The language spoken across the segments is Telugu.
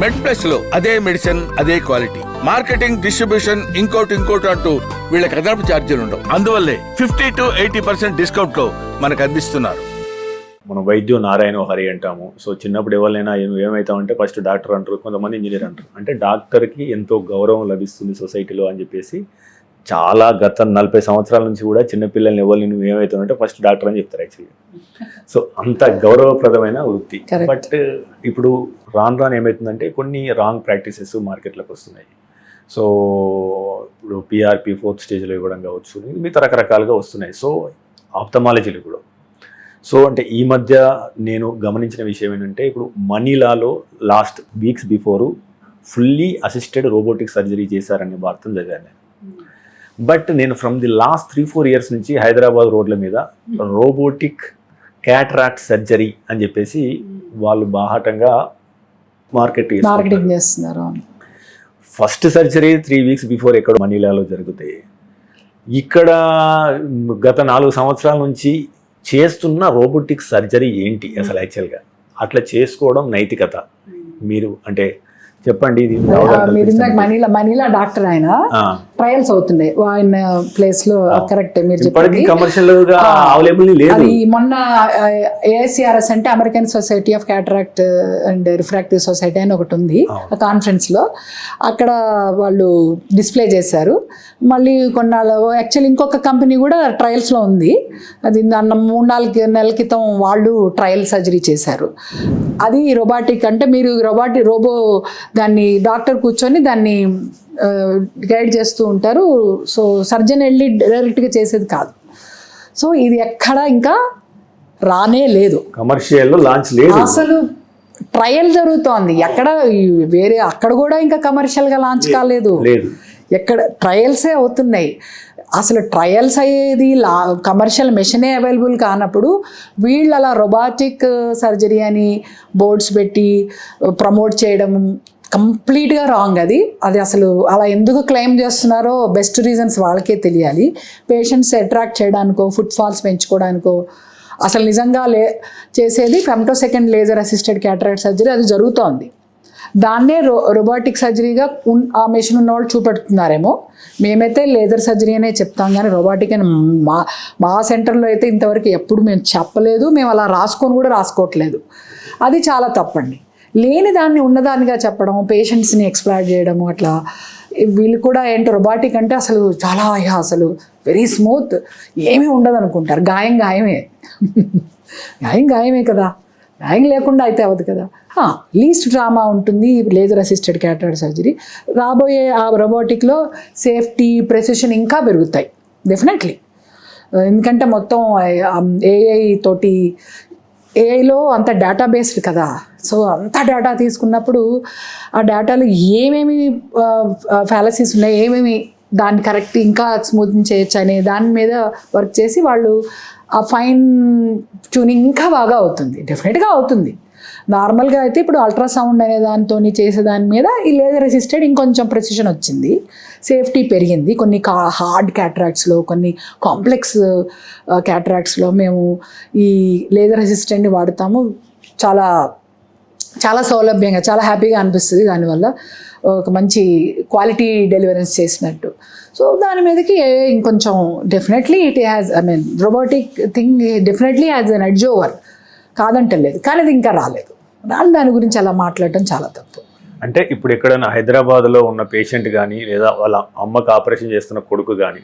మెడ్ప్లస్ లో అదే మెడిసిన్ అదే క్వాలిటీ, మార్కెటింగ్, డిస్ట్రిబ్యూషన్, ఇంకోటి అంటూ వీళ్ళకి అదనపు ఛార్జీలు ఉండవు. అందువల్లే 50 to 80% డిస్కౌంట్ లో మనకు అందిస్తున్నారు. మనం వైద్యం నారాయణ హరి అంటాము. సో చిన్నప్పుడు ఎవరైనా ఏమవుతామంటే ఫస్ట్ డాక్టర్ అంటారు, కొంతమంది ఇంజనీర్ అంటారు. అంటే డాక్టర్కి ఎంతో గౌరవం లభిస్తుంది సొసైటీలో అని చెప్పేసి చాలా గత 40 సంవత్సరాల నుంచి కూడా చిన్నపిల్లల్ని ఎవరిని నువ్వు ఏమవుతావంటే ఫస్ట్ డాక్టర్ అని చెప్తారు యాక్చువల్లీ. సో అంత గౌరవప్రదమైన వృత్తి. బట్ ఇప్పుడు రాను ఏమవుతుందంటే కొన్ని రాంగ్ ప్రాక్టీసెస్ మార్కెట్లోకి వస్తున్నాయి. సో ఇప్పుడు PRP 4th స్టేజ్లో ఇవ్వడం కావచ్చు, మిగతా రకరకాలుగా వస్తున్నాయి. సో ఆప్థమాలజీలు కూడా. సో అంటే ఈ మధ్య నేను గమనించిన విషయం ఏంటంటే ఇప్పుడు మనీలాలో last weeks before fully assisted robotic surgery చేశారనే వార్తను చదివాను. బట్ నేను ఫ్రమ్ ది లాస్ట్ 3-4 ఇయర్స్ నుంచి హైదరాబాద్ రోడ్ల మీద రోబోటిక్ క్యాటరాక్ట్ సర్జరీ అని చెప్పేసి వాళ్ళు బాహాటంగా మార్కెటింగ్ చేస్తున్నారు. ఫస్ట్ సర్జరీ 3 వీక్స్ బిఫోర్ ఎక్కడ మనీలాలో జరుగుతాయి. ఇక్కడ గత 4 సంవత్సరాల నుంచి చేస్తున్న రోబోటిక్ సర్జరీ ఏంటి అసలు యాక్చువల్గా? అట్లా చేసుకోవడం నైతికత? మీరు అంటే చెప్పండి. మనీలా డాక్టర్ ఆయన ట్రయల్స్ అవుతున్నాయి ఆయన ప్లేస్ లో. కరెక్ట్ మీరు చెప్పండి. కమర్షియల్ గా అవైలబుల్ లేదు. అది మొన్న ASCRS అంటే American society of cataract and refractive society అని ఒకటి ఉంది. ఆ కాన్ఫరెన్స్ లో అక్కడ వాళ్ళు డిస్ప్లే చేశారు. మళ్ళీ కొన్నాళ్ళు యాక్చువల్లీ ఇంకొక కంపెనీ కూడా ట్రయల్స్ లో ఉంది. అది 3-4 నెలల క్రితం వాళ్ళు ట్రయల్ సర్జరీ చేశారు. అది రోబోటిక్ అంటే మీరు రోబో దాన్ని డాక్టర్ కూర్చొని దాన్ని గైడ్ చేస్తూ ఉంటారు. సో సర్జన్ వెళ్ళి డైరెక్ట్గా చేసేది కాదు. సో ఇది ఎక్కడ ఇంకా రానే లేదు, కమర్షియల్ లాంచ్ లేదు, అసలు ట్రయల్ జరుగుతోంది. ఎక్కడ వేరే అక్కడ కూడా ఇంకా కమర్షియల్గా లాంచ్ కాలేదు. ఎక్కడ ట్రయల్సే అవుతున్నాయి. అసలు ట్రయల్స్ అయ్యేది కమర్షియల్ మెషినే అవైలబుల్ కానప్పుడు వీళ్ళు అలా రోబోటిక్ సర్జరీ అని బోర్డ్స్ పెట్టి ప్రమోట్ చేయడం కంప్లీట్గా రాంగ్. అది అసలు అలా ఎందుకు క్లెయిమ్ చేస్తున్నారో బెస్ట్ రీజన్స్ వాళ్ళకే తెలియాలి. పేషెంట్స్ అట్రాక్ట్ చేయడానికో, ఫుట్ ఫాల్స్ పెంచుకోవడానికో అసలు నిజంగా చేసేది femtosecond laser assisted cataract surgery అది జరుగుతోంది. దాన్నే రోబోటిక్ సర్జరీగా ఆ మెషిన్ ఉన్న వాళ్ళు చూపెడుతున్నారేమో. మేమైతే లేజర్ సర్జరీ అనే చెప్తాం కానీ రోబోటిక్ అని మా సెంటర్లో అయితే ఇంతవరకు ఎప్పుడు మేము చెప్పలేదు. మేము అలా రాసుకోవట్లేదు. అది చాలా తప్పండి. లేని దాన్ని ఉన్నదానిగా చెప్పడం, పేషెంట్స్ని ఎక్స్ప్లాయిట్ చేయడము, అట్లా వీళ్ళు కూడా ఏంటో రోబోటిక్ అంటే అసలు చాలా అసలు వెరీ స్మూత్, ఏమీ ఉండదు అనుకుంటారు. గాయమే కదా, గాయం లేకుండా అయితే అవ్వదు కదా. లీస్ట్ డ్రామా ఉంటుంది లేజర్ అసిస్టెడ్ క్యాటరాక్ట్ సర్జరీ. రాబోయే ఆ రోబోటిక్లో సేఫ్టీ, ప్రెసిషన్ ఇంకా పెరుగుతాయి డెఫినెట్లీ. ఎందుకంటే మొత్తం ఏఐలో అంత డేటా బేస్డ్ కదా. సో అంత డేటా తీసుకున్నప్పుడు ఆ డేటాలో ఏమేమి ఫ్యాలసీస్ ఉన్నాయి, ఏమేమి దాన్ని కరెక్ట్ ఇంకా స్మూతింగ్ చేయొచ్చు అనే దాని మీద వర్క్ చేసి వాళ్ళు ఆ ఫైన్ ట్యూనింగ్ ఇంకా బాగా అవుతుంది. డెఫినెట్గా అవుతుంది. నార్మల్గా అయితే ఇప్పుడు అల్ట్రాసౌండ్ అనే దాంతో చేసే దాని మీద ఈ లేజర్ అసిస్టెడ్ ఇంకొంచెం ప్రెసిషన్ వచ్చింది, సేఫ్టీ పెరిగింది. కొన్ని హార్డ్ క్యాటరాక్ట్స్లో, కొన్ని కాంప్లెక్స్ క్యాటరాక్ట్స్లో మేము ఈ లేజర్ అసిస్టెంట్ని వాడతాము. చాలా చాలా సౌలభ్యంగా, చాలా హ్యాపీగా అనిపిస్తుంది. దానివల్ల ఒక మంచి క్వాలిటీ డెలివరెన్స్ చేసినట్టు. సో దాని మీదకి ఇంకొంచెం definitely it has robotic thing definitely has an edge over, కాదంటలేదు. కానీ అది ఇంకా రాలేదు. దాని గురించి అలా మాట్లాడటం చాలా తప్పు. అంటే ఇప్పుడు ఎక్కడైనా హైదరాబాద్లో ఉన్న పేషెంట్ కానీ లేదా వాళ్ళ అమ్మకు ఆపరేషన్ చేస్తున్న కొడుకు కానీ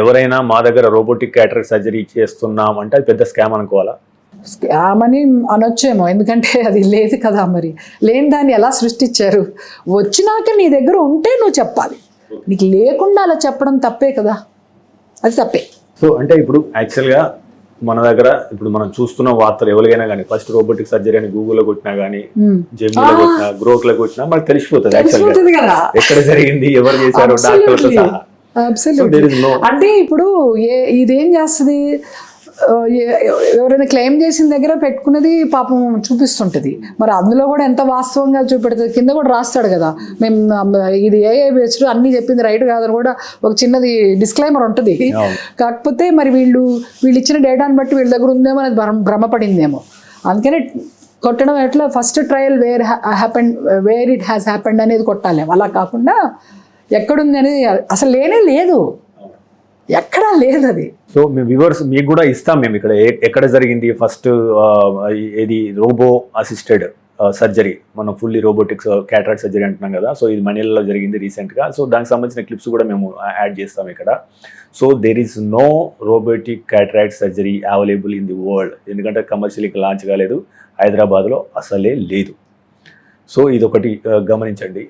ఎవరైనా మా దగ్గర రోబోటిక్ క్యాటరాక్ట్ సర్జరీ చేస్తున్నాం అంటే అది పెద్ద స్కామ్ అనుకోవాలా? స్కామ్ అని అనొచ్చేమో, ఎందుకంటే అది లేదు కదా. మరి లేని దాన్ని ఎలా సృష్టించారు? వచ్చినాక నీ దగ్గర ఉంటే నువ్వు చెప్పాలి, నీకు లేకుండా అలా చెప్పడం తప్పే కదా, అది తప్పే. సో అంటే ఇప్పుడు యాక్చువల్గా మన దగ్గర ఇప్పుడు మనం చూస్తున్న వార్తలు ఎవరికైనా కానీ ఫస్ట్ రోబోటిక్ సర్జరీ అని గూగుల్లో కొట్టినా కానీ, జెమినీలో కొట్టినా, గ్రోక్లో కొట్టినా మనకు తెలిసిపోతుంది యాక్చువల్గా ఎక్కడ జరిగింది, ఎవరు చేశారు, డాక్టర్లతో సహా. అంటే ఇప్పుడు ఇదేం చేస్తుంది, ఎవరైనా క్లెయిమ్ చేసిన దగ్గర పెట్టుకున్నది పాపం చూపిస్తుంటుంది. మరి అందులో కూడా ఎంత వాస్తవంగా చూపెడుతుంది, కింద కూడా రాస్తాడు కదా, మేము ఇది ఏ బేస్డ్ అన్నీ చెప్పింది రైట్ కాదని కూడా ఒక చిన్నది డిస్క్లైమర్ ఉంటుంది. కాకపోతే మరి వీళ్ళు ఇచ్చిన డేటాను బట్టి వీళ్ళ దగ్గర ఉందేమో అది భ్రమపడిందేమో. అందుకనే కొట్టడం ఎట్లా first trial where it has happened అనేది కొట్టాలి, అలా కాకుండా ఎక్కడుంది అనేది అసలు లేనే లేదు, ఎక్కడా లేదు అది. సో మేము వ్యూవర్స్ మీకు కూడా ఇస్తాం, మేము ఇక్కడ ఎక్కడ జరిగింది ఫస్ట్ ఏది రోబో అసిస్టెడ్ సర్జరీ, మనం ఫుల్లీ రోబోటిక్స్ క్యాటరాక్ట్ సర్జరీ అంటున్నాం కదా, సో ఇది మనీలలో జరిగింది రీసెంట్గా. సో దానికి సంబంధించిన క్లిప్స్ కూడా మేము యాడ్ చేస్తాం ఇక్కడ. So there is no robotic cataract surgery available in the world, ఎందుకంటే కమర్షియల్గా లాంచ్ కాలేదు, హైదరాబాద్లో అసలే లేదు. సో ఇది ఒకటి గమనించండి.